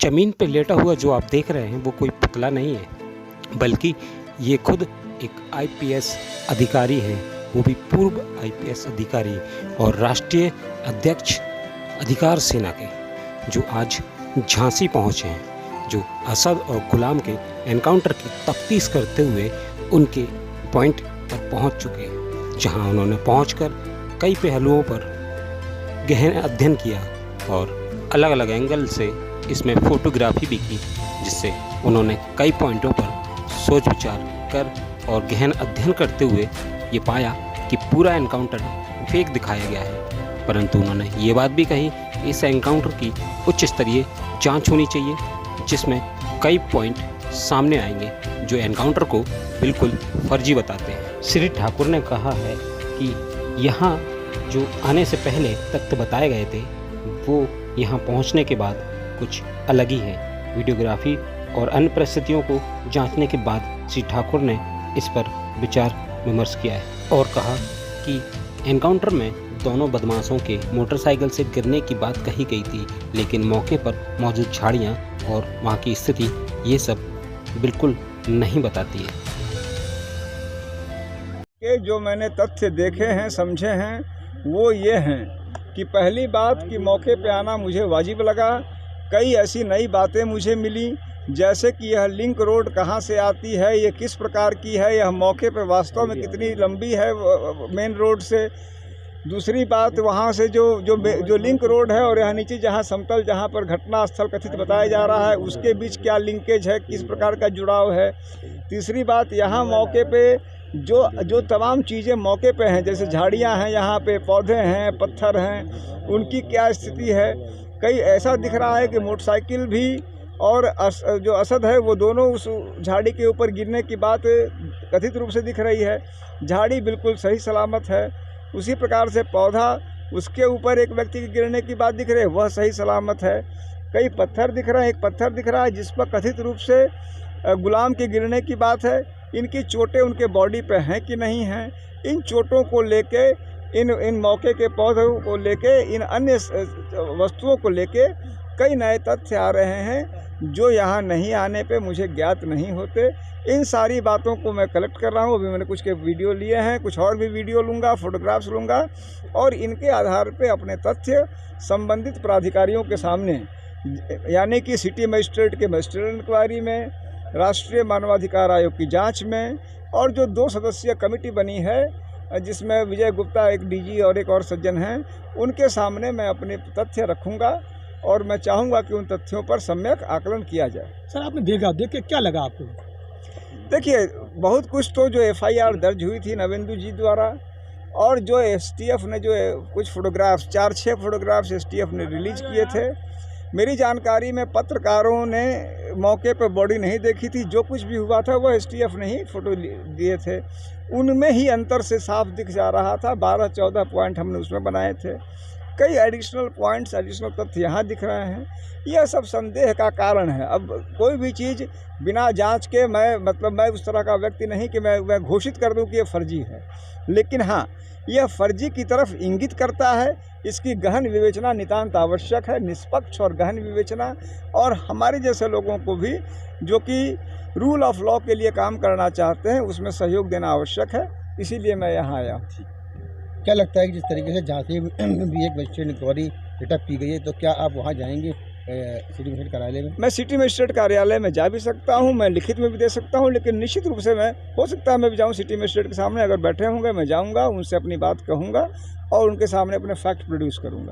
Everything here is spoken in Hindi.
ज़मीन पर लेटा हुआ जो आप देख रहे हैं वो कोई पुतला नहीं है, बल्कि ये खुद एक आईपीएस अधिकारी हैं, वो भी पूर्व आईपीएस अधिकारी और राष्ट्रीय अध्यक्ष अधिकार सेना के, जो आज झांसी पहुंचे हैं, जो असद और गुलाम के एनकाउंटर की तफ्तीश करते हुए उनके पॉइंट पर पहुंच चुके हैं, जहां उन्होंने पहुंचकर कई पहलुओं पर गहन अध्ययन किया और अलग अलग एंगल से इसमें फोटोग्राफी भी की, जिससे उन्होंने कई पॉइंटों पर सोच विचार कर और गहन अध्ययन करते हुए ये पाया कि पूरा एनकाउंटर फेक दिखाया गया है। परंतु उन्होंने ये बात भी कही कि इस एनकाउंटर की उच्च स्तरीय जांच होनी चाहिए, जिसमें कई पॉइंट सामने आएंगे जो एनकाउंटर को बिल्कुल फर्जी बताते हैं। श्री ठाकुर ने कहा है कि यहाँ जो आने से पहले तथ्य बताए गए थे वो यहाँ पहुँचने के बाद कुछ अलग ही है। वीडियोग्राफी और अन्य परिस्थितियों को जांचने के बाद श्री ठाकुर ने इस पर विचार विमर्श किया है और कहा कि एनकाउंटर में दोनों बदमाशों के मोटरसाइकिल से गिरने की बात कही गई थी, लेकिन मौके पर मौजूद झाड़ियाँ और वहाँ की स्थिति ये सब बिल्कुल नहीं बताती है। कि जो मैंने तथ्य देखे हैं, समझे हैं, वो ये हैं कि पहली बात कि मौके पे आना मुझे वाजिब लगा। कई ऐसी नई बातें मुझे मिली, जैसे कि यह लिंक रोड कहाँ से आती है, ये किस प्रकार की है, यह मौके पे वास्तव में कितनी लंबी है मेन रोड से। दूसरी बात, वहाँ से जो लिंक रोड है और यहाँ नीचे जहाँ समतल, जहाँ पर घटना स्थल कथित बताया जा रहा है, उसके बीच क्या लिंकेज है, किस प्रकार का जुड़ाव है। तीसरी बात, यहाँ मौके पे जो तमाम चीज़ें मौके पे हैं, जैसे झाड़ियाँ हैं, यहाँ पे पौधे हैं, पत्थर हैं, उनकी क्या स्थिति है। कई ऐसा दिख रहा है कि मोटरसाइकिल भी और जो असद है वो दोनों उस झाड़ी के ऊपर गिरने की बात कथित रूप से दिख रही है। झाड़ी बिल्कुल सही सलामत है। उसी प्रकार से पौधा, उसके ऊपर एक व्यक्ति के गिरने की बात दिख रही है, वह सही सलामत है। कई पत्थर दिख रहे हैं, एक पत्थर दिख रहा है जिस पर कथित रूप से गुलाम के गिरने की बात है। इनकी चोटें उनके बॉडी पे हैं कि नहीं हैं, इन चोटों को लेके, इन मौके के पौधों को लेके, इन अन्य वस्तुओं को लेके कई नए तथ्य आ रहे हैं जो यहाँ नहीं आने पे मुझे ज्ञात नहीं होते। इन सारी बातों को मैं कलेक्ट कर रहा हूँ। अभी मैंने कुछ के वीडियो लिए हैं, कुछ और भी वीडियो लूँगा, फोटोग्राफ्स लूँगा और इनके आधार पे अपने तथ्य संबंधित प्राधिकारियों के सामने, यानी कि सिटी मजिस्ट्रेट के मजिस्ट्रेट इंक्वायरी में, राष्ट्रीय मानवाधिकार आयोग की जांच में, और जो 2 सदस्यीय कमेटी बनी है जिसमें विजय गुप्ता एक डीजी और एक और सज्जन हैं, उनके सामने मैं अपने तथ्य रखूँगा और मैं चाहूँगा कि उन तथ्यों पर सम्यक आकलन किया जाए। सर, आपने देख के क्या लगा आपको? देखिए, बहुत कुछ तो जो एफआईआर दर्ज हुई थी नवेंदु जी द्वारा, और जो एसटीएफ ने जो कुछ फोटोग्राफ्स, 4-6 फोटोग्राफ्स एसटीएफ ने रिलीज किए थे। मेरी जानकारी में पत्रकारों ने मौके पर बॉडी नहीं देखी थी, जो कुछ भी हुआ था वो एसटीएफ ने ही फोटो दिए थे। उनमें ही अंतर से साफ दिख जा रहा था। 12-14 पॉइंट हमने उसमें बनाए थे। कई एडिशनल पॉइंट्स, एडिशनल तथ्य यहाँ दिख रहे हैं। यह सब संदेह का कारण है। अब कोई भी चीज़ बिना जांच के, मैं उस तरह का व्यक्ति नहीं कि मैं घोषित कर दूं कि ये फर्जी है, लेकिन हाँ, यह फर्जी की तरफ इंगित करता है। इसकी गहन विवेचना नितांत आवश्यक है, निष्पक्ष और गहन विवेचना, और हमारे जैसे लोगों को भी जो कि रूल ऑफ लॉ के लिए काम करना चाहते हैं उसमें सहयोग देना आवश्यक है। इसीलिए मैं यहाँ आया हूँ। क्या लगता है कि जिस तरीके से झांसी में भी एक मजिस्ट्रेट इंक्वायरी सेटअप की गई है, तो क्या आप वहाँ जाएंगे सिटी मजिस्ट्रेट कार्यालय में? मैं सिटी मजिस्ट्रेट कार्यालय में जा भी सकता हूँ, मैं लिखित में भी दे सकता हूँ, लेकिन निश्चित रूप से मैं, हो सकता है मैं भी जाऊँ सिटी मजिस्ट्रेट के सामने। अगर बैठे होंगे मैं जाऊँगा, उनसे अपनी बात कहूँगा और उनके सामने अपने फैक्ट प्रोड्यूस करूँगा।